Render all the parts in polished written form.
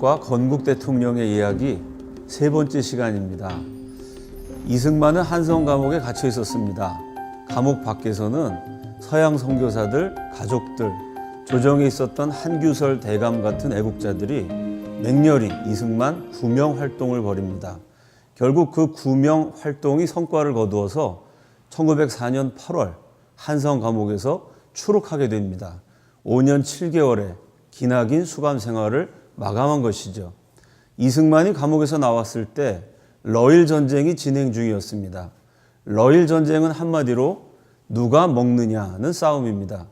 가족과 건국 대통령의 이야기 세 번째 시간입니다. 이승만은 한성 감옥에 갇혀 있었습니다. 감옥 밖에서는 서양 선교사들, 가족들, 조정에 있었던 한규설 대감 같은 애국자들이 맹렬히 이승만 구명 활동을 벌입니다. 결국 그 구명 활동이 성과를 거두어서 1904년 8월 한성 감옥에서 추록하게 됩니다. 5년 7개월의 기나긴 수감 생활을 마감한 것이죠. 이승만이 감옥에서 나왔을 때 러일 전쟁이 진행 중이었습니다. 러일 전쟁은 한마디로 누가 먹느냐는 싸움입니다.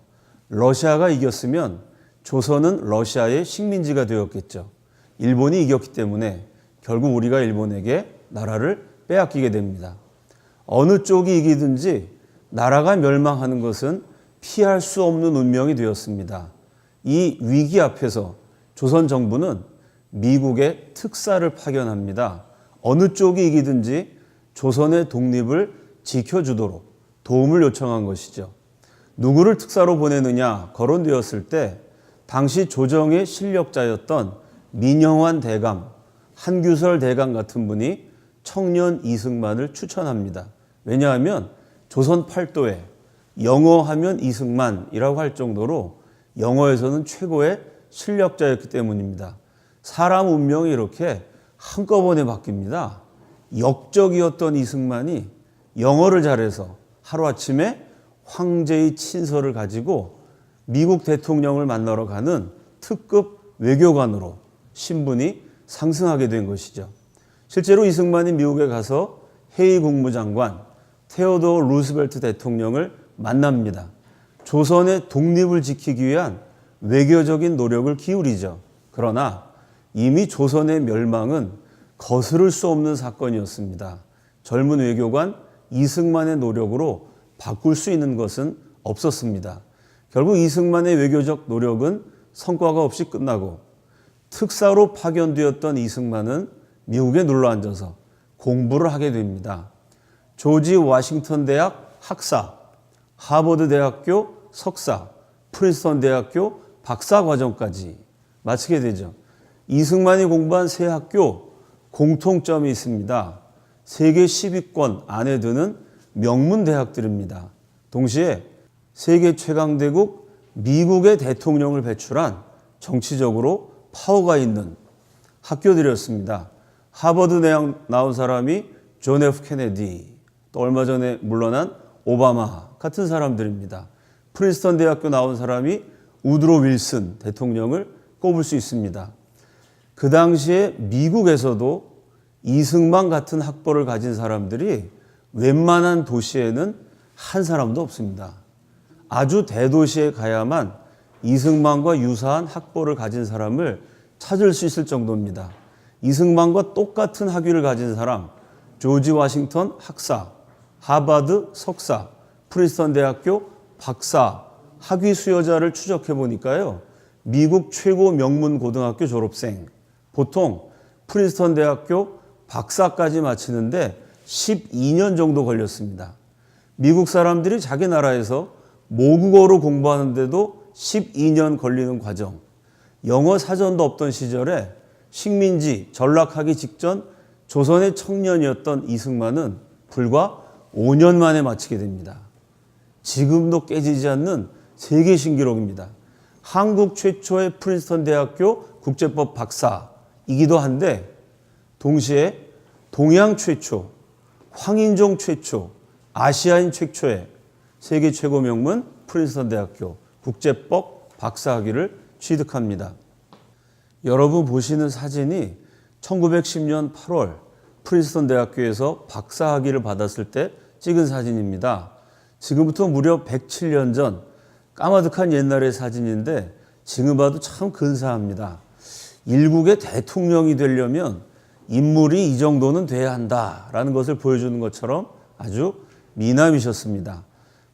러시아가 이겼으면 조선은 러시아의 식민지가 되었겠죠. 일본이 이겼기 때문에 결국 우리가 일본에게 나라를 빼앗기게 됩니다. 어느 쪽이 이기든지 나라가 멸망하는 것은 피할 수 없는 운명이 되었습니다. 이 위기 앞에서 조선 정부는 미국의 특사를 파견합니다. 어느 쪽이 이기든지 조선의 독립을 지켜주도록 도움을 요청한 것이죠. 누구를 특사로 보내느냐 거론되었을 때 당시 조정의 실력자였던 민영환 대감, 한규설 대감 같은 분이 청년 이승만을 추천합니다. 왜냐하면 조선 팔도에 영어하면 이승만이라고 할 정도로 영어에서는 최고의 실력자였기 때문입니다. 사람 운명이 이렇게 한꺼번에 바뀝니다. 역적이었던 이승만이 영어를 잘해서 하루아침에 황제의 친서를 가지고 미국 대통령을 만나러 가는 특급 외교관으로 신분이 상승하게 된 것이죠. 실제로 이승만이 미국에 가서 헤이 국무장관, 테오도어 루스벨트 대통령을 만납니다. 조선의 독립을 지키기 위한 외교적인 노력을 기울이죠. 그러나 이미 조선의 멸망은 거스를 수 없는 사건이었습니다. 젊은 외교관 이승만의 노력으로 바꿀 수 있는 것은 없었습니다. 결국 이승만의 외교적 노력은 성과가 없이 끝나고 특사로 파견되었던 이승만은 미국에 눌러앉아서 공부를 하게 됩니다. 조지 워싱턴 대학 학사, 하버드 대학교 석사, 프린스턴 대학교 박사 과정까지 마치게 되죠. 이승만이 공부한 세 학교 공통점이 있습니다. 세계 10위권 안에 드는 명문 대학들입니다. 동시에 세계 최강대국 미국의 대통령을 배출한 정치적으로 파워가 있는 학교들이었습니다. 하버드 대학 나온 사람이 존 F 케네디, 또 얼마 전에 물러난 오바마 같은 사람들입니다. 프린스턴 대학교 나온 사람이 우드로 윌슨 대통령을 꼽을 수 있습니다. 그 당시에 미국에서도 이승만 같은 학벌을 가진 사람들이 웬만한 도시에는 한 사람도 없습니다. 아주 대도시에 가야만 이승만과 유사한 학벌을 가진 사람을 찾을 수 있을 정도입니다. 이승만과 똑같은 학위를 가진 사람, 조지 워싱턴 학사, 하버드 석사, 프린스턴 대학교 박사, 학위 수여자를 추적해 보니까요. 미국 최고 명문 고등학교 졸업생, 보통 프린스턴 대학교 박사까지 마치는데 12년 정도 걸렸습니다. 미국 사람들이 자기 나라에서 모국어로 공부하는데도 12년 걸리는 과정. 영어 사전도 없던 시절에 식민지 전락하기 직전 조선의 청년이었던 이승만은 불과 5년 만에 마치게 됩니다. 지금도 깨지지 않는 세계 신기록입니다. 한국 최초의 프린스턴 대학교 국제법 박사이기도 한데 동시에 동양 최초, 황인종 최초, 아시아인 최초의 세계 최고 명문 프린스턴 대학교 국제법 박사학위를 취득합니다. 여러분 보시는 사진이 1910년 8월 프린스턴 대학교에서 박사학위를 받았을 때 찍은 사진입니다. 지금부터 무려 107년 전 까마득한 옛날의 사진인데 지금 봐도 참 근사합니다. 일국의 대통령이 되려면 인물이 이 정도는 돼야 한다라는 것을 보여주는 것처럼 아주 미남이셨습니다.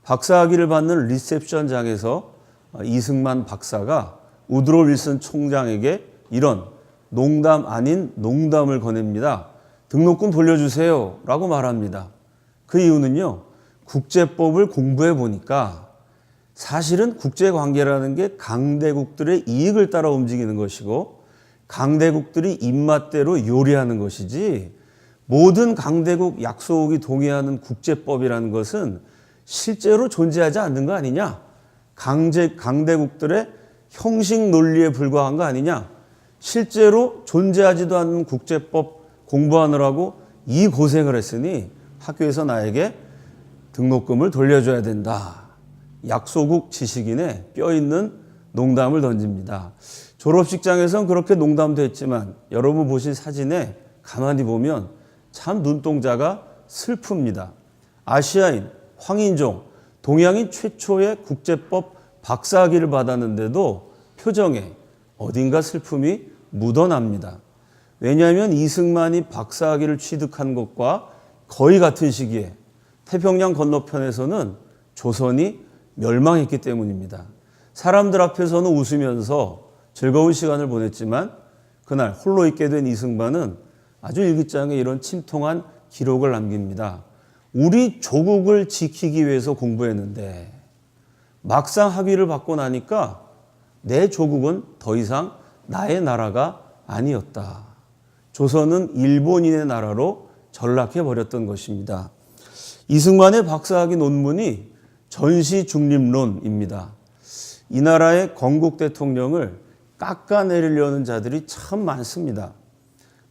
박사학위를 받는 리셉션장에서 이승만 박사가 우드로 윌슨 총장에게 이런 농담 아닌 농담을 거냅니다. 등록금 돌려주세요 라고 말합니다. 그 이유는요. 국제법을 공부해 보니까 사실은 국제관계라는 게 강대국들의 이익을 따라 움직이는 것이고 강대국들이 입맛대로 요리하는 것이지 모든 강대국 약소국이 동의하는 국제법이라는 것은 실제로 존재하지 않는 거 아니냐? 강대국들의 형식 논리에 불과한 거 아니냐? 실제로 존재하지도 않는 국제법 공부하느라고 이 고생을 했으니 학교에서 나에게 등록금을 돌려줘야 된다. 약소국 지식인의 뼈있는 농담을 던집니다. 졸업식장에선 그렇게 농담도 했지만 여러분 보신 사진에 가만히 보면 참 눈동자가 슬픕니다. 아시아인, 황인종, 동양인 최초의 국제법 박사학위를 받았는데도 표정에 어딘가 슬픔이 묻어납니다. 왜냐하면 이승만이 박사학위를 취득한 것과 거의 같은 시기에 태평양 건너편에서는 조선이 멸망했기 때문입니다. 사람들 앞에서는 웃으면서 즐거운 시간을 보냈지만 그날 홀로 있게 된 이승만은 아주 일기장에 이런 침통한 기록을 남깁니다. 우리 조국을 지키기 위해서 공부했는데 막상 학위를 받고 나니까 내 조국은 더 이상 나의 나라가 아니었다. 조선은 일본인의 나라로 전락해버렸던 것입니다. 이승만의 박사학위 논문이 전시중립론입니다. 이 나라의 건국 대통령을 깎아내리려는 자들이 참 많습니다.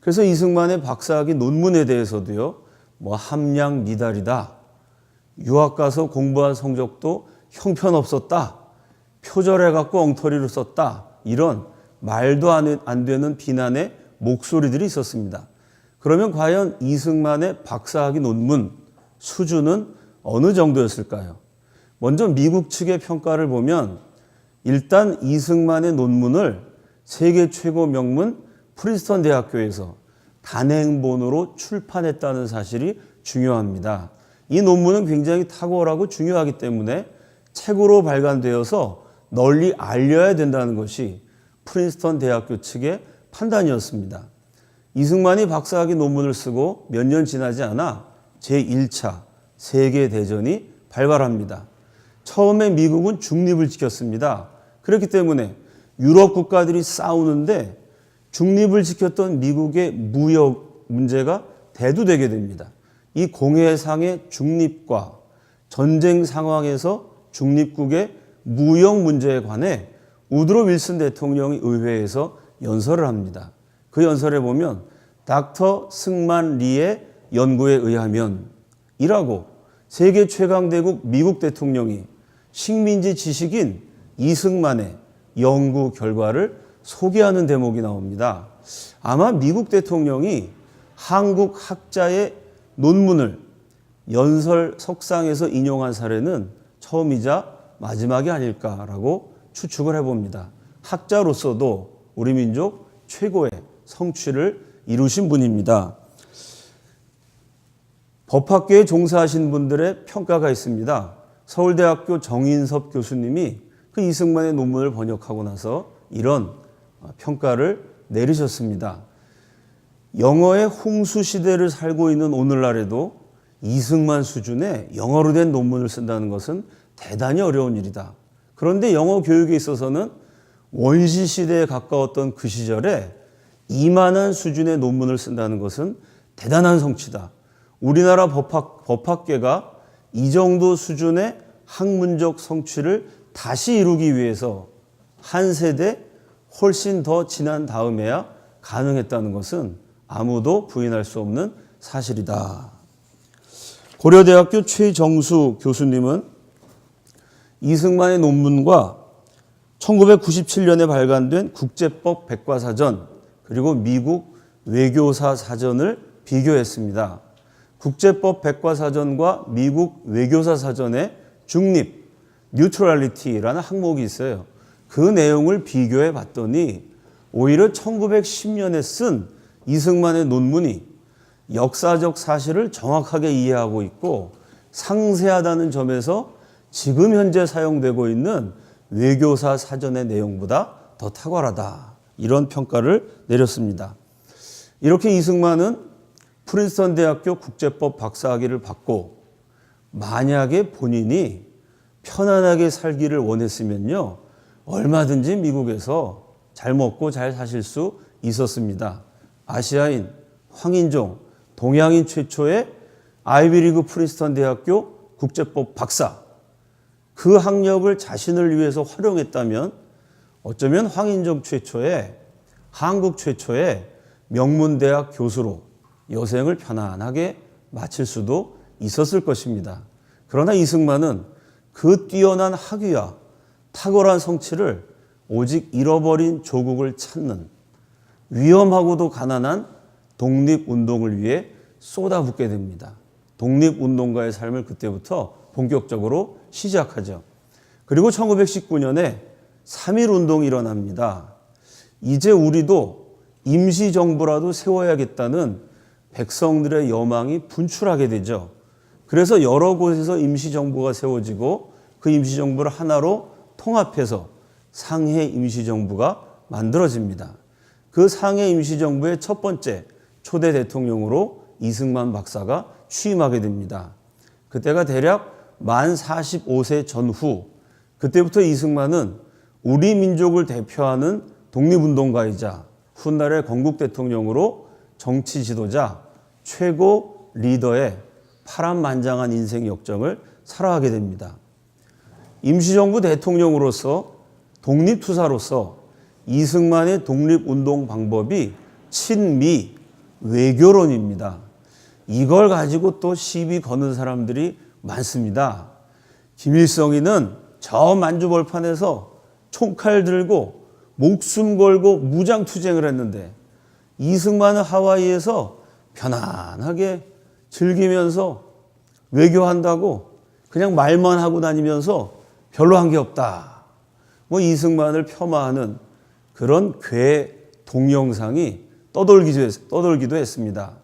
그래서 이승만의 박사학위 논문에 대해서도요, 함량 미달이다, 유학 가서 공부한 성적도 형편없었다, 표절해갖고 엉터리로 썼다, 이런 말도 안 되는 비난의 목소리들이 있었습니다. 그러면 과연 이승만의 박사학위 논문 수준은 어느 정도였을까요? 먼저 미국 측의 평가를 보면 일단 이승만의 논문을 세계 최고 명문 프린스턴 대학교에서 단행본으로 출판했다는 사실이 중요합니다. 이 논문은 굉장히 탁월하고 중요하기 때문에 책으로 발간되어서 널리 알려야 된다는 것이 프린스턴 대학교 측의 판단이었습니다. 이승만이 박사학위 논문을 쓰고 몇 년 지나지 않아 제1차 세계대전이 발발합니다. 처음에 미국은 중립을 지켰습니다. 그렇기 때문에 유럽 국가들이 싸우는데 중립을 지켰던 미국의 무역 문제가 대두되게 됩니다. 이 공해상의 중립과 전쟁 상황에서 중립국의 무역 문제에 관해 우드로 윌슨 대통령이 의회에서 연설을 합니다. 그 연설에 보면 닥터 승만 리의 연구에 의하면 이라고 세계 최강대국 미국 대통령이 식민지 지식인 이승만의 연구 결과를 소개하는 대목이 나옵니다. 아마 미국 대통령이 한국 학자의 논문을 연설 석상에서 인용한 사례는 처음이자 마지막이 아닐까라고 추측을 해봅니다. 학자로서도 우리 민족 최고의 성취를 이루신 분입니다. 법학계에 종사하신 분들의 평가가 있습니다. 서울대학교 정인섭 교수님이 그 이승만의 논문을 번역하고 나서 이런 평가를 내리셨습니다. 영어의 홍수 시대를 살고 있는 오늘날에도 이승만 수준의 영어로 된 논문을 쓴다는 것은 대단히 어려운 일이다. 그런데 영어 교육에 있어서는 원시 시대에 가까웠던 그 시절에 이만한 수준의 논문을 쓴다는 것은 대단한 성취다. 우리나라 법학계가 이 정도 수준의 학문적 성취를 다시 이루기 위해서 한 세대 훨씬 더 지난 다음에야 가능했다는 것은 아무도 부인할 수 없는 사실이다. 고려대학교 최정수 교수님은 이승만의 논문과 1997년에 발간된 국제법 백과사전 그리고 미국 외교사 사전을 비교했습니다. 국제법 백과사전과 미국 외교사 사전에 중립, 뉴트럴리티라는 항목이 있어요. 그 내용을 비교해 봤더니 오히려 1910년에 쓴 이승만의 논문이 역사적 사실을 정확하게 이해하고 있고 상세하다는 점에서 지금 현재 사용되고 있는 외교사 사전의 내용보다 더 탁월하다. 이런 평가를 내렸습니다. 이렇게 이승만은 프린스턴 대학교 국제법 박사학위를 받고 만약에 본인이 편안하게 살기를 원했으면요. 얼마든지 미국에서 잘 먹고 잘 사실 수 있었습니다. 아시아인, 황인종, 동양인 최초의 아이비리그 프린스턴 대학교 국제법 박사. 그 학력을 자신을 위해서 활용했다면 어쩌면 황인종 최초의 한국 최초의 명문대학 교수로 여생을 편안하게 마칠 수도 있었을 것입니다. 그러나 이승만은 그 뛰어난 학위와 탁월한 성취를 오직 잃어버린 조국을 찾는 위험하고도 가난한 독립운동을 위해 쏟아붓게 됩니다. 독립운동가의 삶을 그때부터 본격적으로 시작하죠. 그리고 1919년에 3.1운동이 일어납니다. 이제 우리도 임시정부라도 세워야겠다는 백성들의 여망이 분출하게 되죠. 그래서 여러 곳에서 임시정부가 세워지고 그 임시정부를 하나로 통합해서 상해 임시정부가 만들어집니다. 그 상해 임시정부의 첫 번째 초대 대통령으로 이승만 박사가 취임하게 됩니다. 그때가 대략 만 45세 전후, 그때부터 이승만은 우리 민족을 대표하는 독립운동가이자 훗날의 건국 대통령으로 정치 지도자, 최고 리더의 파란만장한 인생 역정을 살아가게 됩니다. 임시정부 대통령으로서 독립투사로서 이승만의 독립운동 방법이 친미 외교론입니다. 이걸 가지고 또 시비 거는 사람들이 많습니다. 김일성이는 저 만주벌판에서 총칼 들고 목숨 걸고 무장투쟁을 했는데 이승만은 하와이에서 편안하게 즐기면서 외교한다고 그냥 말만 하고 다니면서 별로 한 게 없다. 뭐 이승만을 폄하하는 그런 괴 동영상이 떠돌기도 했습니다.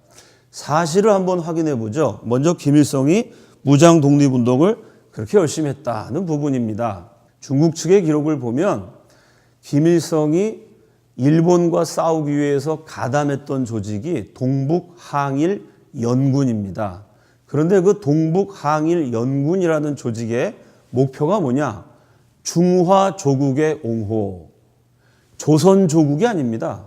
사실을 한번 확인해 보죠. 먼저 김일성이 무장 독립운동을 그렇게 열심히 했다는 부분입니다. 중국 측의 기록을 보면 김일성이 일본과 싸우기 위해서 가담했던 조직이 동북항일연군입니다. 그런데 그 동북항일연군이라는 조직의 목표가 뭐냐? 중화 조국의 옹호. 조선 조국이 아닙니다.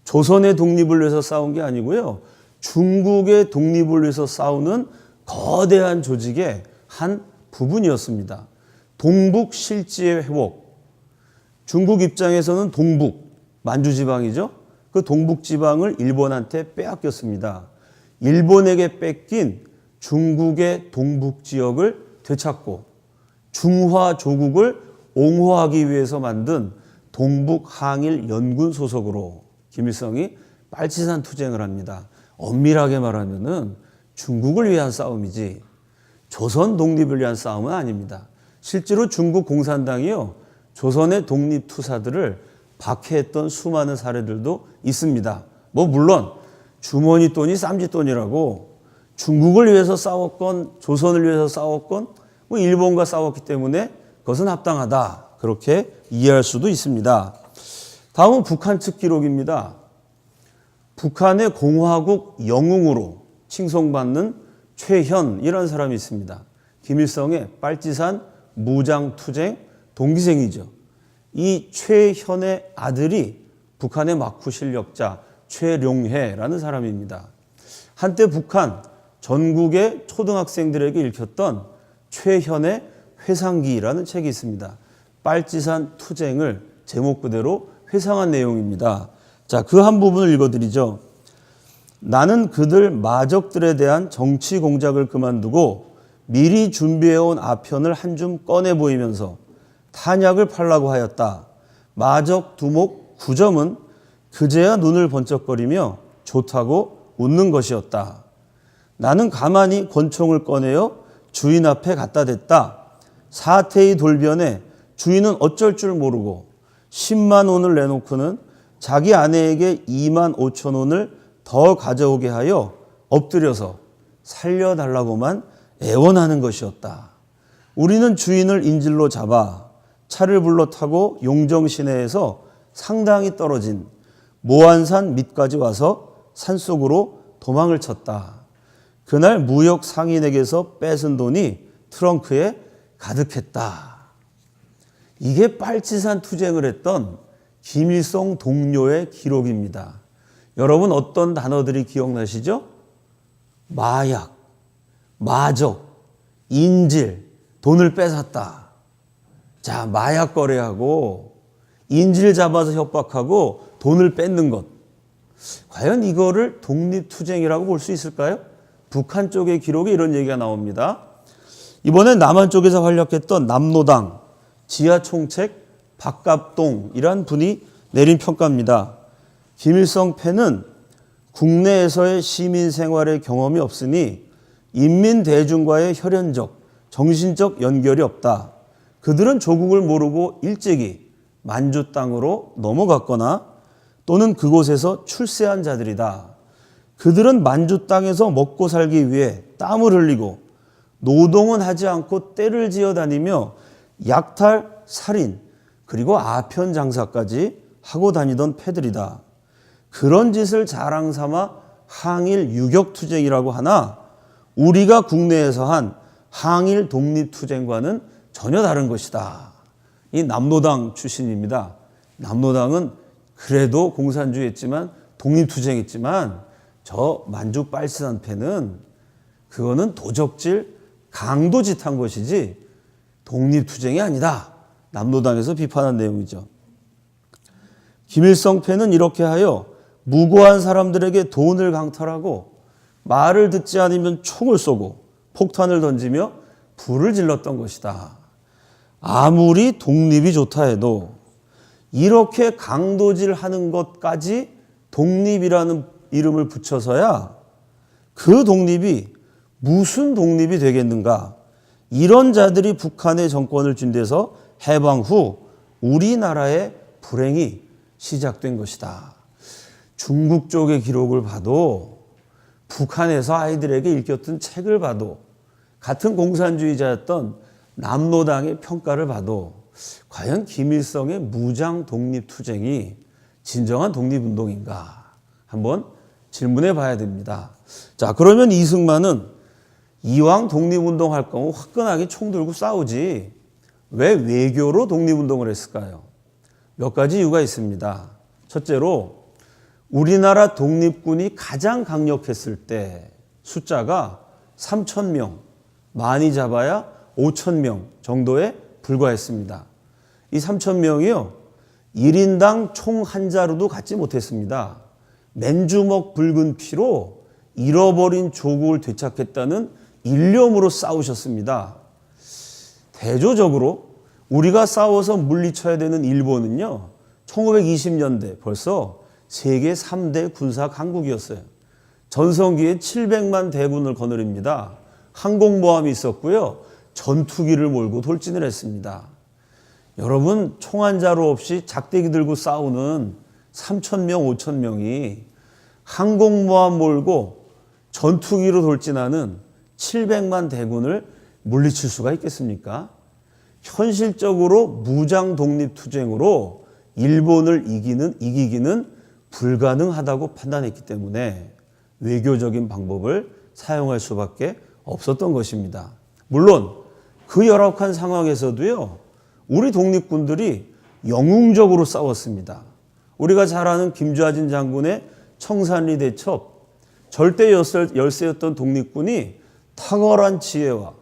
조선의 독립을 위해서 싸운 게 아니고요. 중국의 독립을 위해서 싸우는 거대한 조직의 한 부분이었습니다. 동북 실지의 회복. 중국 입장에서는 동북, 만주지방이죠. 그 동북지방을 일본한테 빼앗겼습니다. 일본에게 뺏긴 중국의 동북지역을 되찾고 중화 조국을 옹호하기 위해서 만든 동북항일연군 소속으로 김일성이 빨치산 투쟁을 합니다. 엄밀하게 말하면은 중국을 위한 싸움이지 조선 독립을 위한 싸움은 아닙니다. 실제로 중국 공산당이요, 조선의 독립투사들을 박해했던 수많은 사례들도 있습니다. 뭐 물론 주머니 돈이 쌈짓돈이라고 중국을 위해서 싸웠건 조선을 위해서 싸웠건 뭐 일본과 싸웠기 때문에 그것은 합당하다, 그렇게 이해할 수도 있습니다. 다음은 북한 측 기록입니다. 북한의 공화국 영웅으로 칭송받는 최현이라는 사람이 있습니다. 김일성의 빨치산 무장투쟁 동기생이죠. 이 최현의 아들이 북한의 막후 실력자 최룡해라는 사람입니다. 한때 북한 전국의 초등학생들에게 읽혔던 최현의 회상기라는 책이 있습니다. 빨치산 투쟁을 제목 그대로 회상한 내용입니다. 자, 그 한 부분을 읽어드리죠. 나는 그들 마적들에 대한 정치 공작을 그만두고 미리 준비해온 아편을 한 줌 꺼내 보이면서 탄약을 팔라고 하였다. 마적 두목 9점은 그제야 눈을 번쩍거리며 좋다고 웃는 것이었다. 나는 가만히 권총을 꺼내어 주인 앞에 갖다 댔다. 사태의 돌변에 주인은 어쩔 줄 모르고 10만 원을 내놓고는 자기 아내에게 2만 5천 원을 더 가져오게 하여 엎드려서 살려달라고만 애원하는 것이었다. 우리는 주인을 인질로 잡아 차를 불러 타고 용정 시내에서 상당히 떨어진 모안산 밑까지 와서 산속으로 도망을 쳤다. 그날 무역 상인에게서 뺏은 돈이 트렁크에 가득했다. 이게 빨치산 투쟁을 했던 김일성 동료의 기록입니다. 여러분 어떤 단어들이 기억나시죠? 마약, 마적, 인질, 돈을 뺏었다. 자, 마약 거래하고 인질 잡아서 협박하고 돈을 뺏는 것. 과연 이거를 독립투쟁이라고 볼 수 있을까요? 북한 쪽의 기록에 이런 얘기가 나옵니다. 이번엔 남한 쪽에서 활약했던 남노당 지하총책 박갑동이란 분이 내린 평가입니다. 김일성 패는 국내에서의 시민 생활의 경험이 없으니 인민 대중과의 혈연적, 정신적 연결이 없다. 그들은 조국을 모르고 일찍이 만주 땅으로 넘어갔거나 또는 그곳에서 출세한 자들이다. 그들은 만주 땅에서 먹고 살기 위해 땀을 흘리고 노동은 하지 않고 떼를 지어 다니며 약탈, 살인, 그리고 아편 장사까지 하고 다니던 패들이다. 그런 짓을 자랑 삼아 항일 유격투쟁이라고 하나 우리가 국내에서 한 항일 독립투쟁과는 전혀 다른 것이다. 이 남노당 출신입니다. 남노당은 그래도 공산주의했지만 독립투쟁했지만 저 만주 빨치산 패는 그거는 도적질 강도짓한 것이지 독립투쟁이 아니다. 남노당에서 비판한 내용이죠. 김일성 패는 이렇게 하여 무고한 사람들에게 돈을 강탈하고 말을 듣지 않으면 총을 쏘고 폭탄을 던지며 불을 질렀던 것이다. 아무리 독립이 좋다 해도 이렇게 강도질하는 것까지 독립이라는 이름을 붙여서야 그 독립이 무슨 독립이 되겠는가. 이런 자들이 북한의 정권을 쥔 데서 해방 후 우리나라의 불행이 시작된 것이다. 중국 쪽의 기록을 봐도 북한에서 아이들에게 읽혔던 책을 봐도 같은 공산주의자였던 남노당의 평가를 봐도 과연 김일성의 무장 독립투쟁이 진정한 독립운동인가 한번 질문해 봐야 됩니다. 자, 그러면 이승만은 이왕 독립운동할 거면 화끈하게 총 들고 싸우지 왜 외교로 독립운동을 했을까요? 몇 가지 이유가 있습니다. 첫째로 우리나라 독립군이 가장 강력했을 때 숫자가 3,000명, 많이 잡아야 5,000명 정도에 불과했습니다. 이 3,000명이요. 1인당 총 한 자루도 갖지 못했습니다. 맨주먹 붉은 피로 잃어버린 조국을 되찾겠다는 일념으로 싸우셨습니다. 대조적으로 우리가 싸워서 물리쳐야 되는 일본은요. 1920년대 벌써 세계 3대 군사 강국이었어요. 전성기에 700만 대군을 거느립니다. 항공모함이 있었고요. 전투기를 몰고 돌진을 했습니다. 여러분 총 한 자루 없이 작대기 들고 싸우는 3,000명, 5,000명이 항공모함 몰고 전투기로 돌진하는 700만 대군을 물리칠 수가 있겠습니까? 현실적으로 무장 독립투쟁으로 일본을 이기기는 불가능하다고 판단했기 때문에 외교적인 방법을 사용할 수밖에 없었던 것입니다. 물론 그 열악한 상황에서도요. 우리 독립군들이 영웅적으로 싸웠습니다. 우리가 잘 아는 김좌진 장군의 청산리 대첩, 절대 열세였던 독립군이 탁월한 지혜와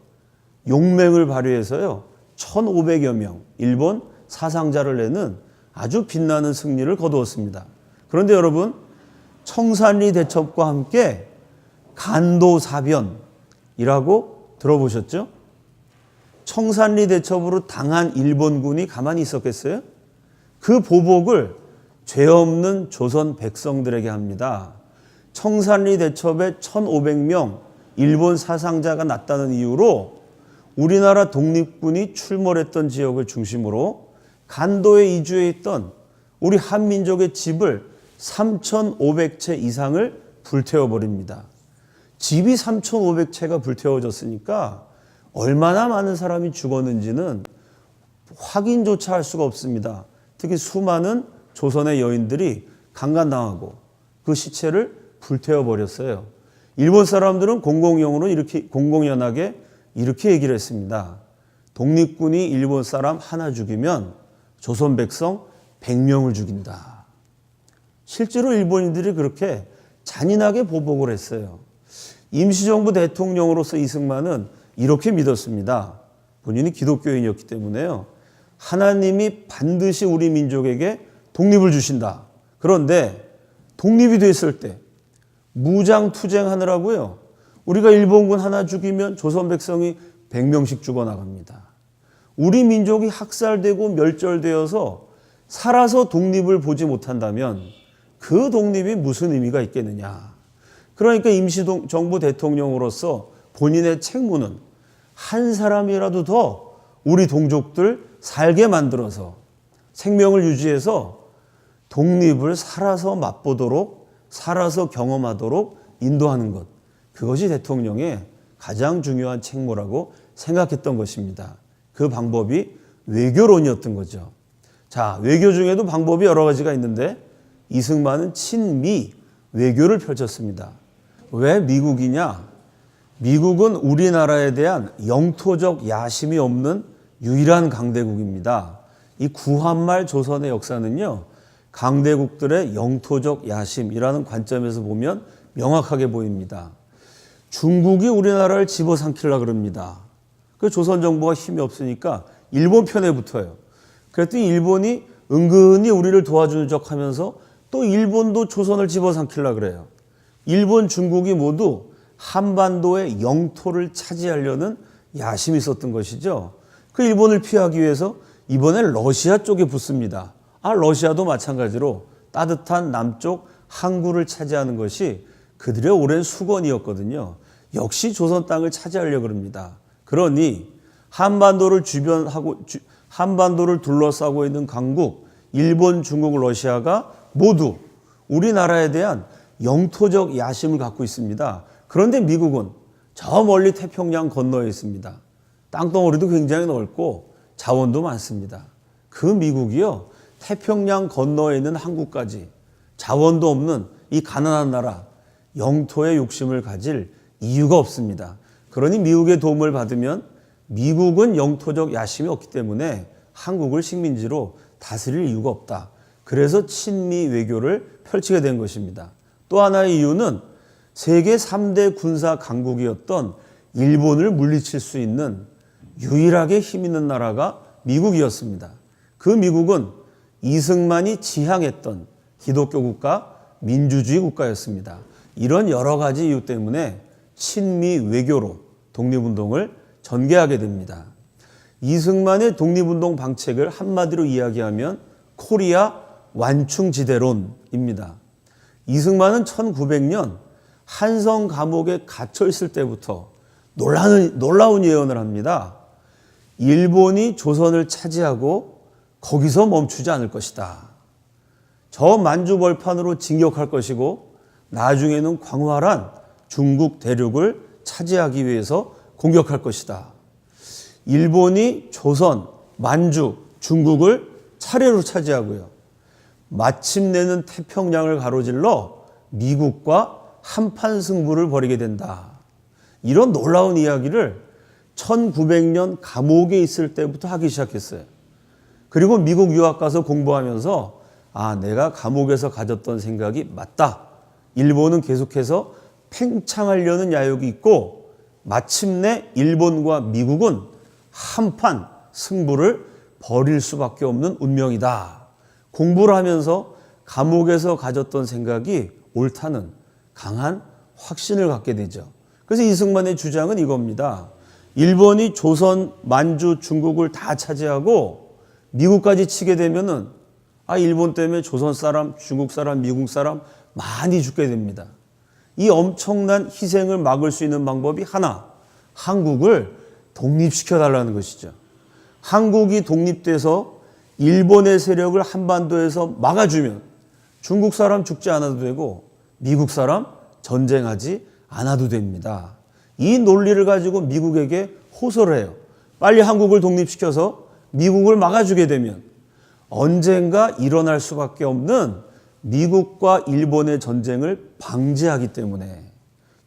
용맹을 발휘해서요. 1,500여 명 일본 사상자를 내는 아주 빛나는 승리를 거두었습니다. 그런데 여러분 청산리 대첩과 함께 간도사변이라고 들어보셨죠? 청산리 대첩으로 당한 일본군이 가만히 있었겠어요? 그 보복을 죄 없는 조선 백성들에게 합니다. 청산리 대첩에 1,500명 일본 사상자가 났다는 이유로 우리나라 독립군이 출몰했던 지역을 중심으로 간도에 이주해 있던 우리 한민족의 집을 3,500채 이상을 불태워버립니다. 집이 3,500채가 불태워졌으니까 얼마나 많은 사람이 죽었는지는 확인조차 할 수가 없습니다. 특히 수많은 조선의 여인들이 강간당하고 그 시체를 불태워버렸어요. 일본 사람들은 공공연하게 이렇게 얘기를 했습니다. 독립군이 일본 사람 하나 죽이면 조선 백성 100명을 죽인다. 실제로 일본인들이 그렇게 잔인하게 보복을 했어요. 임시정부 대통령으로서 이승만은 이렇게 믿었습니다. 본인이 기독교인이었기 때문에요. 하나님이 반드시 우리 민족에게 독립을 주신다. 그런데 독립이 됐을 때 무장투쟁하느라고요. 우리가 일본군 하나 죽이면 조선 백성이 100명씩 죽어나갑니다. 우리 민족이 학살되고 멸절되어서 살아서 독립을 보지 못한다면 그 독립이 무슨 의미가 있겠느냐. 그러니까 임시정부 대통령으로서 본인의 책무는 한 사람이라도 더 우리 동족들 살게 만들어서 생명을 유지해서 독립을 살아서 맛보도록, 살아서 경험하도록 인도하는 것. 그것이 대통령의 가장 중요한 책무라고 생각했던 것입니다. 그 방법이 외교론이었던 거죠. 자, 외교 중에도 방법이 여러 가지가 있는데 이승만은 친미 외교를 펼쳤습니다. 왜 미국이냐? 미국은 우리나라에 대한 영토적 야심이 없는 유일한 강대국입니다. 이 구한말 조선의 역사는요, 강대국들의 영토적 야심이라는 관점에서 보면 명확하게 보입니다. 중국이 우리나라를 집어삼키려고 그럽니다. 그 조선 정부가 힘이 없으니까 일본 편에 붙어요. 그랬더니 일본이 은근히 우리를 도와주는 척 하면서 또 일본도 조선을 집어삼키려고 그래요. 일본, 중국이 모두 한반도의 영토를 차지하려는 야심이 있었던 것이죠. 그 일본을 피하기 위해서 이번엔 러시아 쪽에 붙습니다. 러시아도 마찬가지로 따뜻한 남쪽 항구를 차지하는 것이 그들의 오랜 수건이었거든요. 역시 조선 땅을 차지하려고 합니다. 그러니 한반도를 둘러싸고 있는 강국, 일본, 중국, 러시아가 모두 우리나라에 대한 영토적 야심을 갖고 있습니다. 그런데 미국은 저 멀리 태평양 건너에 있습니다. 땅덩어리도 굉장히 넓고 자원도 많습니다. 그 미국이요, 태평양 건너에 있는 한국까지 자원도 없는 이 가난한 나라, 영토에 욕심을 가질 이유가 없습니다. 그러니 미국의 도움을 받으면 미국은 영토적 야심이 없기 때문에 한국을 식민지로 다스릴 이유가 없다. 그래서 친미 외교를 펼치게 된 것입니다. 또 하나의 이유는 세계 3대 군사 강국이었던 일본을 물리칠 수 있는 유일하게 힘 있는 나라가 미국이었습니다. 그 미국은 이승만이 지향했던 기독교 국가, 민주주의 국가였습니다. 이런 여러 가지 이유 때문에 친미 외교로 독립운동을 전개하게 됩니다. 이승만의 독립운동 방책을 한마디로 이야기하면 코리아 완충지대론입니다. 이승만은 1900년 한성 감옥에 갇혀 있을 때부터 놀라운 예언을 합니다. 일본이 조선을 차지하고 거기서 멈추지 않을 것이다. 저 만주 벌판으로 진격할 것이고 나중에는 광활한 중국 대륙을 차지하기 위해서 공격할 것이다. 일본이 조선, 만주, 중국을 차례로 차지하고요. 마침내는 태평양을 가로질러 미국과 한판 승부를 벌이게 된다. 이런 놀라운 이야기를 1900년 감옥에 있을 때부터 하기 시작했어요. 그리고 미국 유학 가서 공부하면서 내가 감옥에서 가졌던 생각이 맞다. 일본은 계속해서 팽창하려는 야욕이 있고 마침내 일본과 미국은 한판 승부를 벌일 수밖에 없는 운명이다. 공부를 하면서 감옥에서 가졌던 생각이 옳다는 강한 확신을 갖게 되죠. 그래서 이승만의 주장은 이겁니다. 일본이 조선, 만주, 중국을 다 차지하고 미국까지 치게 되면은 일본 때문에 조선 사람, 중국 사람, 미국 사람 많이 죽게 됩니다. 이 엄청난 희생을 막을 수 있는 방법이 하나, 한국을 독립시켜달라는 것이죠. 한국이 독립돼서 일본의 세력을 한반도에서 막아주면 중국 사람 죽지 않아도 되고 미국 사람 전쟁하지 않아도 됩니다. 이 논리를 가지고 미국에게 호소를 해요. 빨리 한국을 독립시켜서 미국을 막아주게 되면 언젠가 일어날 수밖에 없는 미국과 일본의 전쟁을 방지하기 때문에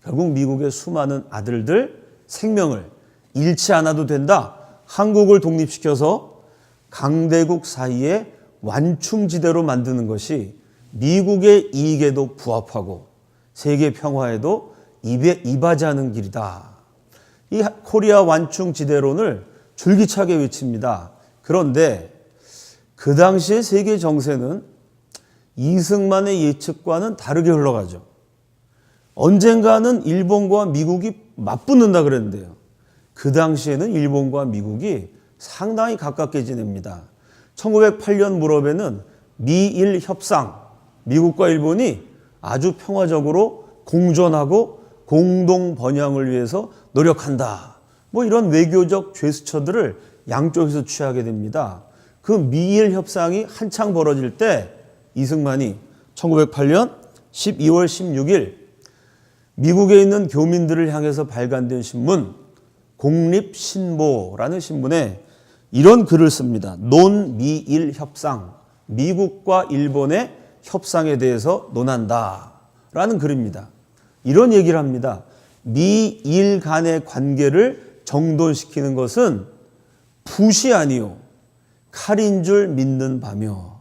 결국 미국의 수많은 아들들 생명을 잃지 않아도 된다. 한국을 독립시켜서 강대국 사이에 완충지대로 만드는 것이 미국의 이익에도 부합하고 세계 평화에도 이바지하는 길이다. 이 코리아 완충지대론을 줄기차게 외칩니다. 그런데 그 당시의 세계 정세는 이승만의 예측과는 다르게 흘러가죠. 언젠가는 일본과 미국이 맞붙는다 그랬는데요. 그 당시에는 일본과 미국이 상당히 가깝게 지냅니다. 1908년 무렵에는 미일 협상, 미국과 일본이 아주 평화적으로 공존하고 공동 번영을 위해서 노력한다. 이런 외교적 제스처들을 양쪽에서 취하게 됩니다. 그 미일 협상이 한창 벌어질 때 이승만이 1908년 12월 16일 미국에 있는 교민들을 향해서 발간된 신문 공립신보라는 신문에 이런 글을 씁니다. 논미일 협상, 미국과 일본의 협상에 대해서 논한다 라는 글입니다. 이런 얘기를 합니다. 미일 간의 관계를 정돈시키는 것은 붓이 아니요 칼인 줄 믿는 바며,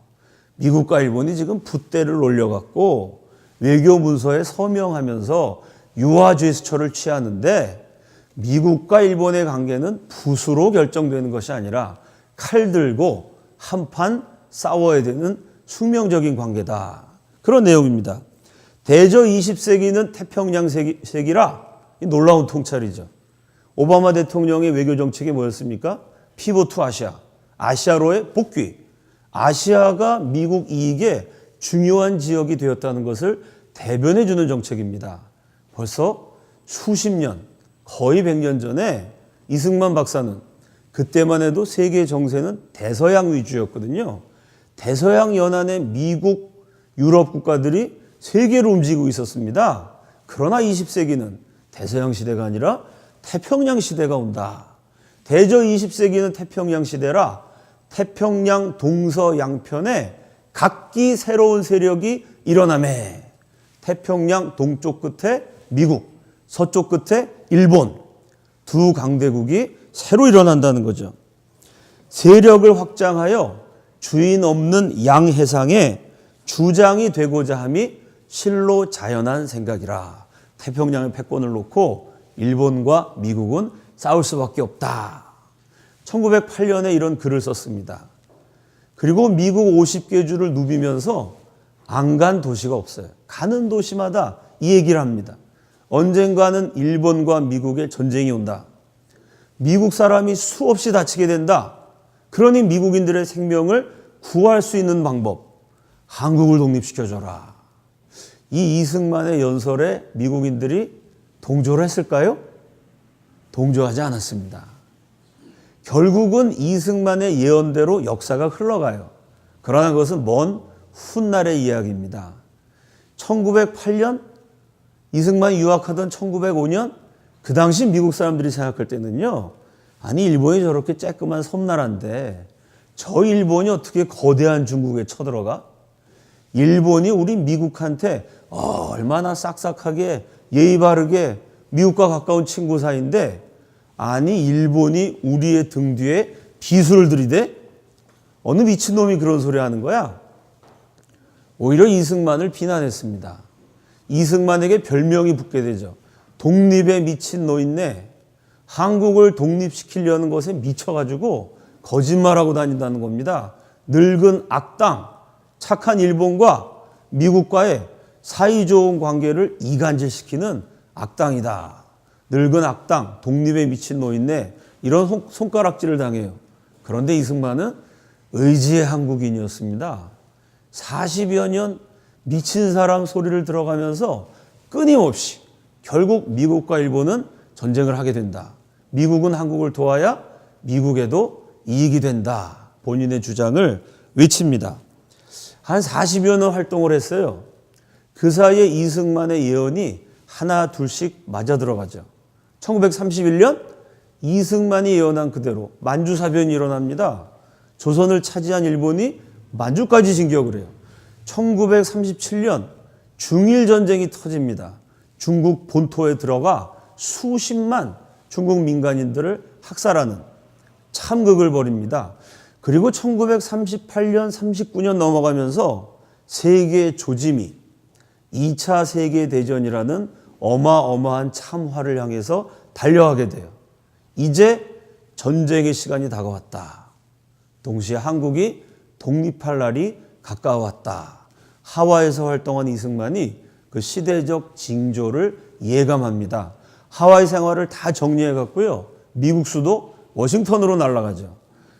미국과 일본이 지금 붓대를 올려갖고 외교 문서에 서명하면서 유화 제스처를 취하는데, 미국과 일본의 관계는 붓으로 결정되는 것이 아니라 칼 들고 한판 싸워야 되는 숙명적인 관계다. 그런 내용입니다. 대저 20세기는 태평양 세기라, 놀라운 통찰이죠. 오바마 대통령의 외교 정책이 뭐였습니까? 피봇 투 아시아, 아시아로의 복귀. 아시아가 미국 이익의 중요한 지역이 되었다는 것을 대변해 주는 정책입니다. 벌써 수십 년, 거의 100년 전에 이승만 박사는, 그때만 해도 세계 정세는 대서양 위주였거든요. 대서양 연안의 미국, 유럽 국가들이 세계로 움직이고 있었습니다. 그러나 20세기는 대서양 시대가 아니라 태평양 시대가 온다. 대저 20세기는 태평양 시대라 태평양 동서양편에 각기 새로운 세력이 일어나매 태평양 동쪽 끝에 미국, 서쪽 끝에 일본, 두 강대국이 새로 일어난다는 거죠. 세력을 확장하여 주인 없는 양해상에 주장이 되고자 함이 실로 자연한 생각이라. 태평양의 패권을 놓고 일본과 미국은 싸울 수밖에 없다. 1908년에 이런 글을 썼습니다. 그리고 미국 50개 주를 누비면서 안 간 도시가 없어요. 가는 도시마다 이 얘기를 합니다. 언젠가는 일본과 미국의 전쟁이 온다. 미국 사람이 수없이 다치게 된다. 그러니 미국인들의 생명을 구할 수 있는 방법, 한국을 독립시켜줘라. 이 이승만의 연설에 미국인들이 동조를 했을까요? 동조하지 않았습니다. 결국은 이승만의 예언대로 역사가 흘러가요. 그러나 그것은 먼 훗날의 이야기입니다. 1908년 이승만이 유학하던 1905년 그 당시 미국 사람들이 생각할 때는요, 아니 일본이 저렇게 쬐끄만 섬나라인데 저 일본이 어떻게 거대한 중국에 쳐들어가? 일본이 우리 미국한테 얼마나 싹싹하게 예의 바르게 미국과 가까운 친구 사이인데, 아니 일본이 우리의 등 뒤에 비수를 들이대? 어느 미친놈이 그런 소리 하는 거야? 오히려 이승만을 비난했습니다. 이승만에게 별명이 붙게 되죠. 독립에 미친 노인네. 한국을 독립시키려는 것에 미쳐가지고 거짓말하고 다닌다는 겁니다. 늙은 악당, 착한 일본과 미국과의 사이좋은 관계를 이간질시키는 악당이다. 늙은 악당, 독립에 미친 노인네, 이런 손가락질을 당해요. 그런데 이승만은 의지의 한국인이었습니다. 40여 년 미친 사람 소리를 들어가면서 끊임없이 결국 미국과 일본은 전쟁을 하게 된다. 미국은 한국을 도와야 미국에도 이익이 된다. 본인의 주장을 외칩니다. 한 40여 년 활동을 했어요. 그 사이에 이승만의 예언이 하나 둘씩 맞아 들어가죠. 1931년 이승만이 예언한 그대로 만주사변이 일어납니다. 조선을 차지한 일본이 만주까지 진격을 해요. 1937년 중일전쟁이 터집니다. 중국 본토에 들어가 수십만 중국 민간인들을 학살하는 참극을 벌입니다. 그리고 1938년, 39년 넘어가면서 세계 조짐이 2차 세계대전이라는 어마어마한 참화를 향해서 달려가게 돼요. 이제 전쟁의 시간이 다가왔다. 동시에 한국이 독립할 날이 가까웠다. 하와이에서 활동한 이승만이 그 시대적 징조를 예감합니다. 하와이 생활을 다 정리해 갖고요. 미국 수도 워싱턴으로 날아가죠.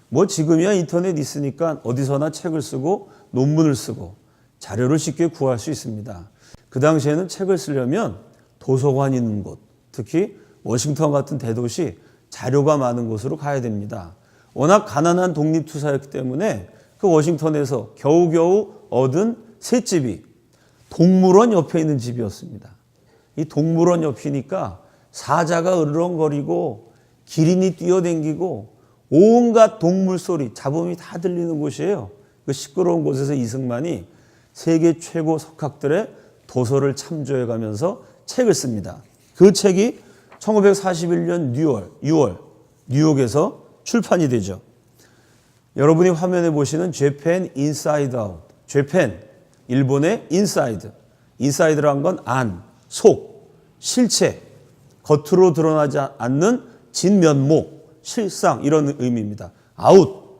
뭐 지금이야 인터넷 있으니까 어디서나 책을 쓰고 논문을 쓰고 자료를 쉽게 구할 수 있습니다. 그 당시에는 책을 쓰려면 도서관 있는 곳, 특히 워싱턴 같은 대도시 자료가 많은 곳으로 가야 됩니다. 워낙 가난한 독립투사였기 때문에 그 워싱턴에서 겨우겨우 얻은 셋집이 동물원 옆에 있는 집이었습니다. 이 동물원 옆이니까 사자가 으르렁거리고 기린이 뛰어댕기고 온갖 동물 소리, 잡음이 다 들리는 곳이에요. 그 시끄러운 곳에서 이승만이 세계 최고 석학들의 도서를 참조해 가면서 책을 씁니다. 그 책이 1941년 6월 뉴욕에서 출판이 되죠. 여러분이 화면에 보시는 Japan Inside Out, Japan, 일본의 인사이드. 인사이드란 건 안, 속, 실체, 겉으로 드러나지 않는 진면목, 실상 이런 의미입니다. 아웃,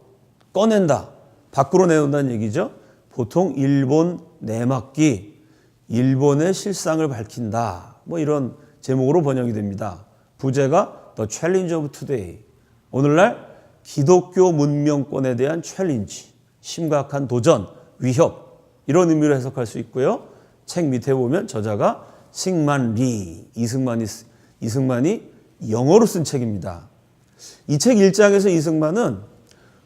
꺼낸다, 밖으로 내놓는다는 얘기죠. 보통 일본 내막기, 일본의 실상을 밝힌다. 뭐 이런 제목으로 번역이 됩니다. 부제가 The Challenge of Today. 오늘날 기독교 문명권에 대한 챌린지, 심각한 도전, 위협 이런 의미로 해석할 수 있고요. 책 밑에 보면 저자가 싱만 리, 이승만이 영어로 쓴 책입니다. 이 책 1장에서 이승만은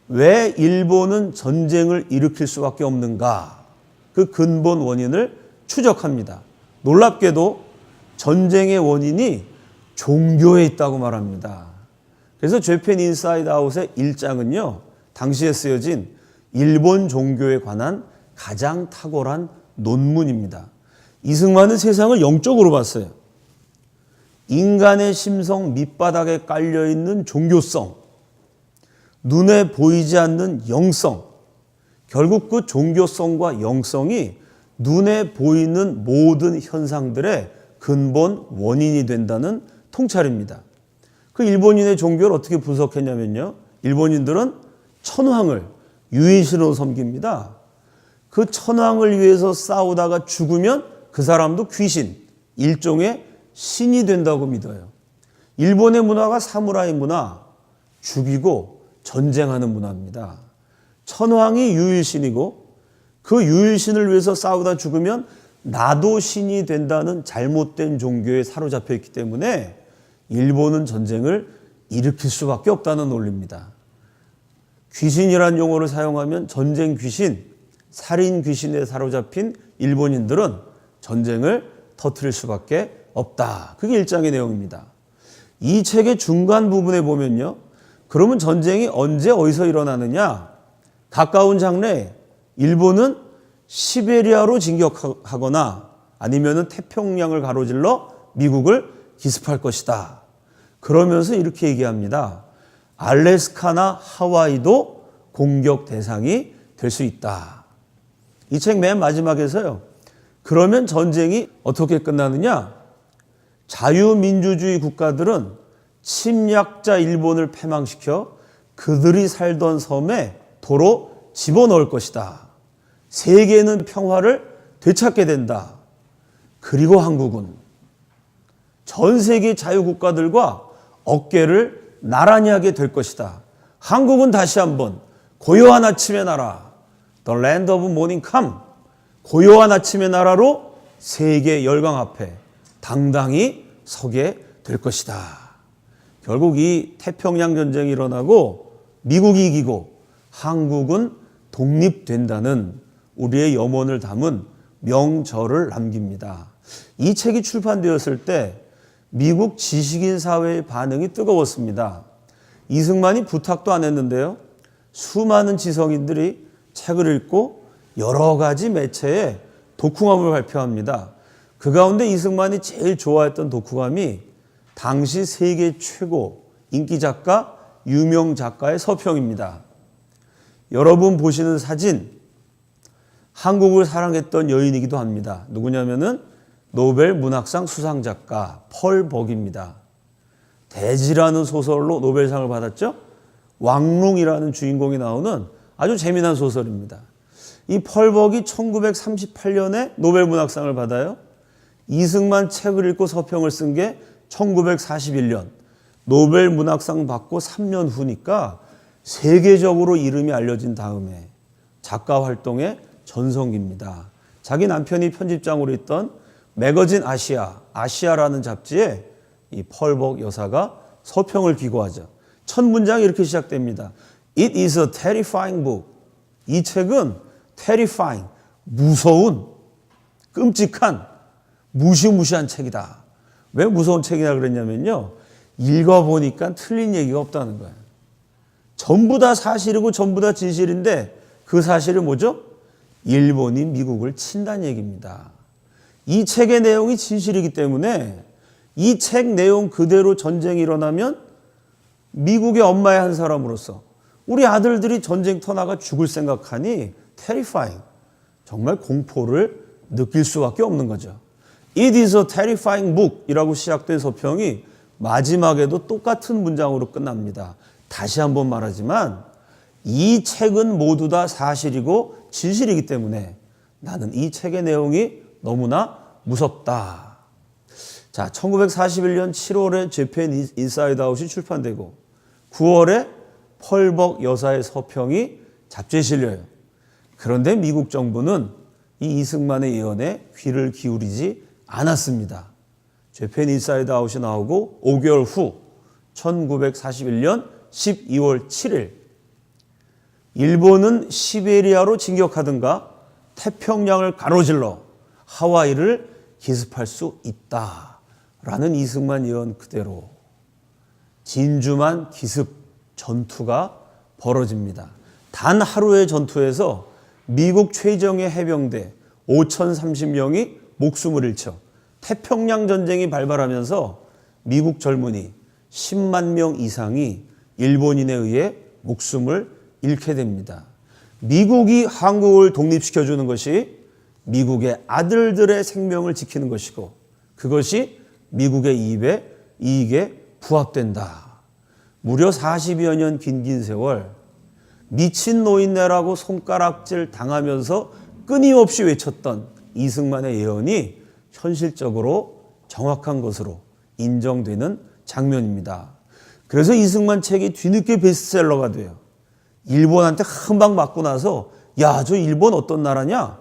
왜 일본은 전쟁을 일으킬 수밖에 없는가? 그 근본 원인을 추적합니다. 놀랍게도 전쟁의 원인이 종교에 있다고 말합니다. 그래서 재팬 인사이드 아웃의 1장은요. 당시에 쓰여진 일본 종교에 관한 가장 탁월한 논문입니다. 이승만은 세상을 영적으로 봤어요. 인간의 심성 밑바닥에 깔려있는 종교성, 눈에 보이지 않는 영성, 결국 그 종교성과 영성이 눈에 보이는 모든 현상들의 근본 원인이 된다는 통찰입니다. 그 일본인의 종교를 어떻게 분석했냐면요. 일본인들은 천황을 유인신으로 섬깁니다. 그 천황을 위해서 싸우다가 죽으면 그 사람도 귀신, 일종의 신이 된다고 믿어요. 일본의 문화가 사무라이 문화, 죽이고 전쟁하는 문화입니다. 천황이 유일신이고 그 유일신을 위해서 싸우다 죽으면 나도 신이 된다는 잘못된 종교에 사로잡혀 있기 때문에 일본은 전쟁을 일으킬 수밖에 없다는 논리입니다. 귀신이라는 용어를 사용하면 전쟁 귀신, 살인 귀신에 사로잡힌 일본인들은 전쟁을 터뜨릴 수밖에 없다. 그게 1장의 내용입니다. 이 책의 중간 부분에 보면요. 그러면 전쟁이 언제 어디서 일어나느냐? 가까운 장래에 일본은 시베리아로 진격하거나 아니면 태평양을 가로질러 미국을 기습할 것이다. 그러면서 이렇게 얘기합니다. 알래스카나 하와이도 공격 대상이 될 수 있다. 이 책 맨 마지막에서요. 그러면 전쟁이 어떻게 끝나느냐? 자유민주주의 국가들은 침략자 일본을 패망시켜 그들이 살던 섬에 도로 집어넣을 것이다. 세계는 평화를 되찾게 된다. 그리고 한국은 전 세계 자유국가들과 어깨를 나란히 하게 될 것이다. 한국은 다시 한번 고요한 아침의 나라, The Land of Morning Come, 고요한 아침의 나라로 세계 열강 앞에 당당히 서게 될 것이다. 결국 이 태평양 전쟁이 일어나고 미국이 이기고 한국은 독립된다는 우리의 염원을 담은 명절을 남깁니다. 이 책이 출판되었을 때 미국 지식인 사회의 반응이 뜨거웠습니다. 이승만이 부탁도 안 했는데요. 수많은 지성인들이 책을 읽고 여러 가지 매체에 독후감을 발표합니다. 그 가운데 이승만이 제일 좋아했던 독후감이 당시 세계 최고 인기 작가, 유명 작가의 서평입니다. 여러분 보시는 사진, 한국을 사랑했던 여인이기도 합니다. 누구냐면은 노벨 문학상 수상작가 펄 버기입니다. 대지라는 소설로 노벨상을 받았죠. 왕롱이라는 주인공이 나오는 아주 재미난 소설입니다. 이 펄 버기 1938년에 노벨 문학상을 받아요. 이승만 책을 읽고 서평을 쓴 게 1941년. 노벨 문학상 받고 3년 후니까 세계적으로 이름이 알려진 다음에 작가 활동의 전성기입니다. 자기 남편이 편집장으로 있던 매거진 아시아라는 잡지에 이 펄벅 여사가 서평을 기고하죠. 첫 문장이 이렇게 시작됩니다. It is a terrifying book. 이 책은 terrifying, 무서운, 끔찍한, 무시무시한 책이다. 왜 무서운 책이라 그랬냐면요. 읽어보니까 틀린 얘기가 없다는 거예요. 전부 다 사실이고 전부 다 진실인데 그 사실이 뭐죠? 일본이 미국을 친다는 얘기입니다. 이 책의 내용이 진실이기 때문에 이 책 내용 그대로 전쟁이 일어나면 미국의 엄마의 한 사람으로서 우리 아들들이 전쟁터 나가 죽을 생각하니 terrifying, 정말 공포를 느낄 수밖에 없는 거죠. It is a terrifying book 이라고 시작된 서평이 마지막에도 똑같은 문장으로 끝납니다. 다시 한번 말하지만 이 책은 모두 다 사실이고 진실이기 때문에 나는 이 책의 내용이 너무나 무섭다. 자, 1941년 7월에 재팬 인사이드 아웃이 출판되고 9월에 펄벅 여사의 서평이 잡지에 실려요. 그런데 미국 정부는 이 이승만의 예언에 귀를 기울이지 않았습니다. 재팬 인사이드 아웃이 나오고 5개월 후 1941년 12월 7일 일본은 시베리아로 진격하든가 태평양을 가로질러 하와이를 기습할 수 있다라는 이승만 예언 그대로 진주만 기습 전투가 벌어집니다. 단 하루의 전투에서 미국 최정예 해병대 5,030명이 목숨을 잃죠. 태평양 전쟁이 발발하면서 미국 젊은이 10만 명 이상이 일본인에 의해 목숨을 잃게 됩니다. 미국이 한국을 독립시켜주는 것이 미국의 아들들의 생명을 지키는 것이고 그것이 미국의 이익에 부합된다. 무려 40여 년 긴 세월 미친 노인네라고 손가락질 당하면서 끊임없이 외쳤던 이승만의 예언이 현실적으로 정확한 것으로 인정되는 장면입니다. 그래서 이승만 책이 뒤늦게 베스트셀러가 돼요. 일본한테 한 방 맞고 나서 야, 저 일본 어떤 나라냐?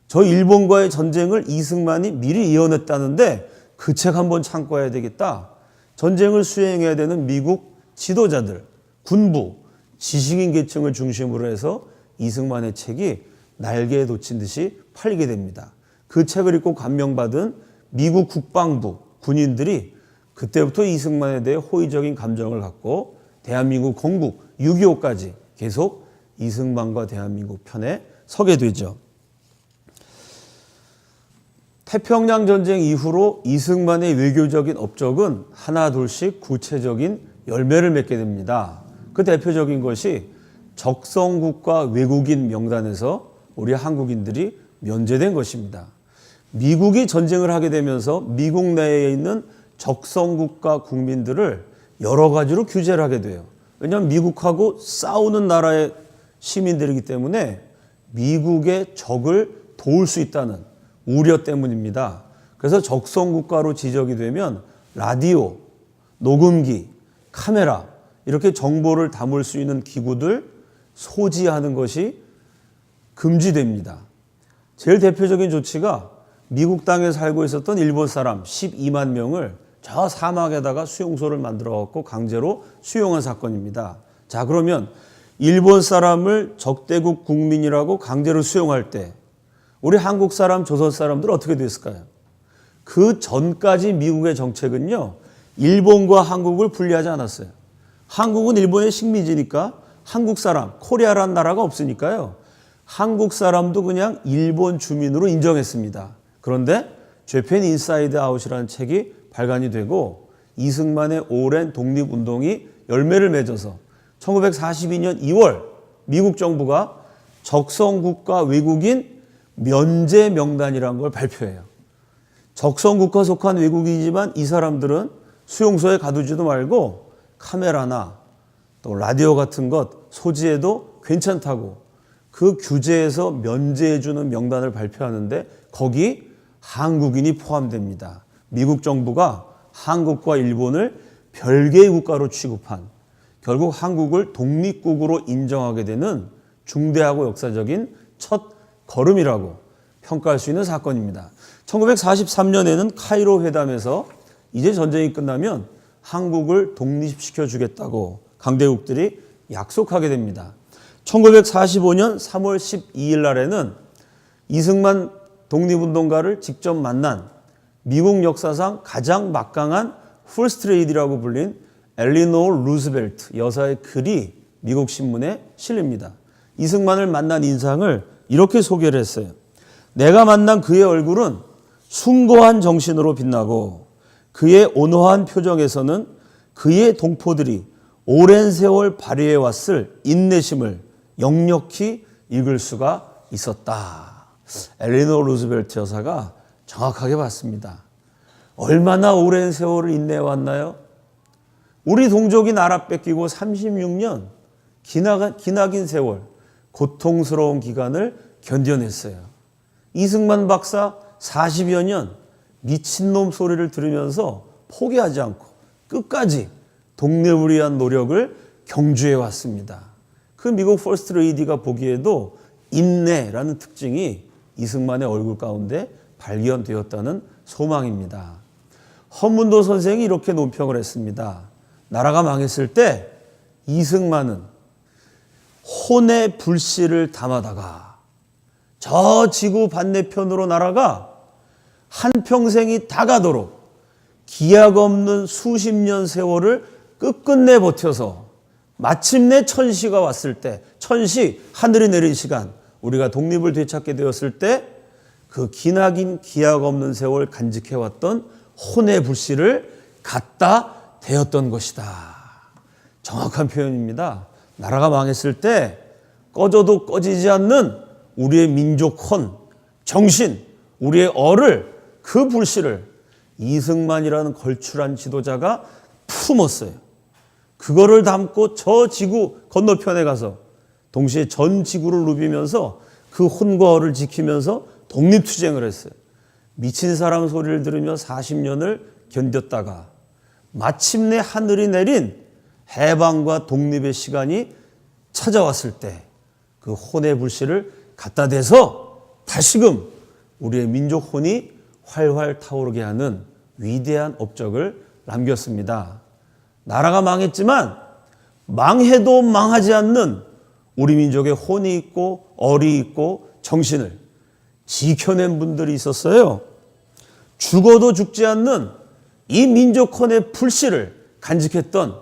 저 일본과의 전쟁을 이승만이 미리 예언했다는데 그 책 한번 참고해야 되겠다. 전쟁을 수행해야 되는 미국 지도자들, 군부, 지식인 계층을 중심으로 해서 이승만의 책이 날개에 돋친 듯이 팔리게 됩니다. 그 책을 읽고 감명받은 미국 국방부 군인들이 그때부터 이승만에 대해 호의적인 감정을 갖고 대한민국 건국 6.25까지 계속 이승만과 대한민국 편에 서게 되죠. 태평양 전쟁 이후로 이승만의 외교적인 업적은 하나둘씩 구체적인 열매를 맺게 됩니다. 그 대표적인 것이 적성국가 외국인 명단에서 우리 한국인들이 면제된 것입니다. 미국이 전쟁을 하게 되면서 미국 내에 있는 적성국가 국민들을 여러 가지로 규제를 하게 돼요. 왜냐하면 미국하고 싸우는 나라의 시민들이기 때문에 미국의 적을 도울 수 있다는 우려 때문입니다. 그래서 적성국가로 지적이 되면 라디오, 녹음기, 카메라 이렇게 정보를 담을 수 있는 기구들 소지하는 것이 금지됩니다. 제일 대표적인 조치가 미국 땅에 살고 있었던 일본 사람 12만 명을 저 사막에다가 수용소를 만들어 갖고 강제로 수용한 사건입니다. 자, 그러면 일본 사람을 적대국 국민이라고 강제로 수용할 때 우리 한국 사람, 조선 사람들은 어떻게 됐을까요? 그 전까지 미국의 정책은요, 일본과 한국을 분리하지 않았어요. 한국은 일본의 식민지니까 한국 사람, 코리아라는 나라가 없으니까요. 한국 사람도 그냥 일본 주민으로 인정했습니다. 그런데 재팬 인사이드 아웃이라는 책이 발간이 되고 이승만의 오랜 독립운동이 열매를 맺어서 1942년 2월 미국 정부가 적성국가 외국인 면제 명단이라는 걸 발표해요. 적성국가 속한 외국인이지만 이 사람들은 수용소에 가두지도 말고 카메라나 또 라디오 같은 것 소지해도 괜찮다고 그 규제에서 면제해주는 명단을 발표하는데 거기 한국인이 포함됩니다. 미국 정부가 한국과 일본을 별개의 국가로 취급한 결국 한국을 독립국으로 인정하게 되는 중대하고 역사적인 첫 걸음이라고 평가할 수 있는 사건입니다. 1943년에는 카이로 회담에서 이제 전쟁이 끝나면 한국을 독립시켜 주겠다고 강대국들이 약속하게 됩니다. 1945년 3월 12일 날에는 이승만 독립운동가를 직접 만난 미국 역사상 가장 막강한 퍼스트 레이디라고 불린 엘리노어 루즈벨트 여사의 글이 미국 신문에 실립니다. 이승만을 만난 인상을 이렇게 소개를 했어요. 내가 만난 그의 얼굴은 숭고한 정신으로 빛나고 그의 온화한 표정에서는 그의 동포들이 오랜 세월 발휘해 왔을 인내심을 역력히 읽을 수가 있었다. 엘리노어 루즈벨트 여사가 정확하게 봤습니다. 얼마나 오랜 세월을 인내해 왔나요? 우리 동족이 나라 뺏기고 36년 기나긴 세월 고통스러운 기간을 견뎌냈어요. 이승만 박사 40여 년 미친놈 소리를 들으면서 포기하지 않고 끝까지 독립을 위한 노력을 경주해 왔습니다. 그 미국 퍼스트 레이디가 보기에도 인내라는 특징이 이승만의 얼굴 가운데 발견되었다는 소망입니다. 헌문도 선생이 이렇게 논평을 했습니다. 나라가 망했을 때 이승만은 혼의 불씨를 담아다가 저 지구 반대편으로 나라가 한평생이 다 가도록 기약 없는 수십 년 세월을 끝끝내 버텨서 마침내 천시가 왔을 때, 천시 하늘이 내린 시간, 우리가 독립을 되찾게 되었을 때 그 기나긴 기약 없는 세월 간직해왔던 혼의 불씨를 갖다 대었던 것이다. 정확한 표현입니다. 나라가 망했을 때 꺼져도 꺼지지 않는 우리의 민족 혼, 정신, 우리의 얼을 그 불씨를 이승만이라는 걸출한 지도자가 품었어요. 그거를 담고 저 지구 건너편에 가서 동시에 전 지구를 누비면서 그 혼과 얼을 지키면서 독립투쟁을 했어요. 미친 사람 소리를 들으며 40년을 견뎠다가 마침내 하늘이 내린 해방과 독립의 시간이 찾아왔을 때 그 혼의 불씨를 갖다 대서 다시금 우리의 민족 혼이 활활 타오르게 하는 위대한 업적을 남겼습니다. 나라가 망했지만 망해도 망하지 않는 우리 민족의 혼이 있고 얼이 있고 정신을 지켜낸 분들이 있었어요. 죽어도 죽지 않는 이 민족 혼의 불씨를 간직했던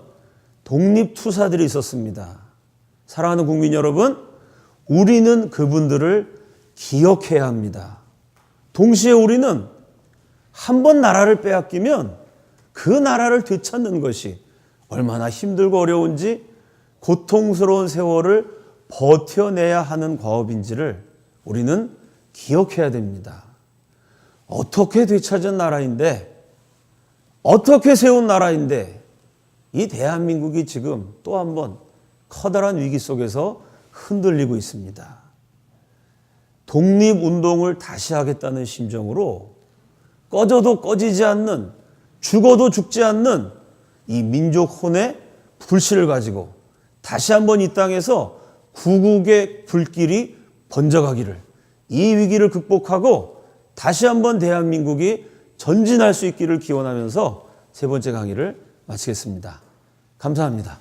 독립투사들이 있었습니다. 사랑하는 국민 여러분, 우리는 그분들을 기억해야 합니다. 동시에 우리는 한 번 나라를 빼앗기면 그 나라를 되찾는 것이 얼마나 힘들고 어려운지 고통스러운 세월을 버텨내야 하는 과업인지를 우리는 기억해야 됩니다. 어떻게 되찾은 나라인데, 어떻게 세운 나라인데 이 대한민국이 지금 또 한 번 커다란 위기 속에서 흔들리고 있습니다. 독립운동을 다시 하겠다는 심정으로 꺼져도 꺼지지 않는, 죽어도 죽지 않는 이 민족 혼의 불씨를 가지고 다시 한번 이 땅에서 구국의 불길이 번져가기를, 이 위기를 극복하고 다시 한번 대한민국이 전진할 수 있기를 기원하면서 세 번째 강의를 마치겠습니다. 감사합니다.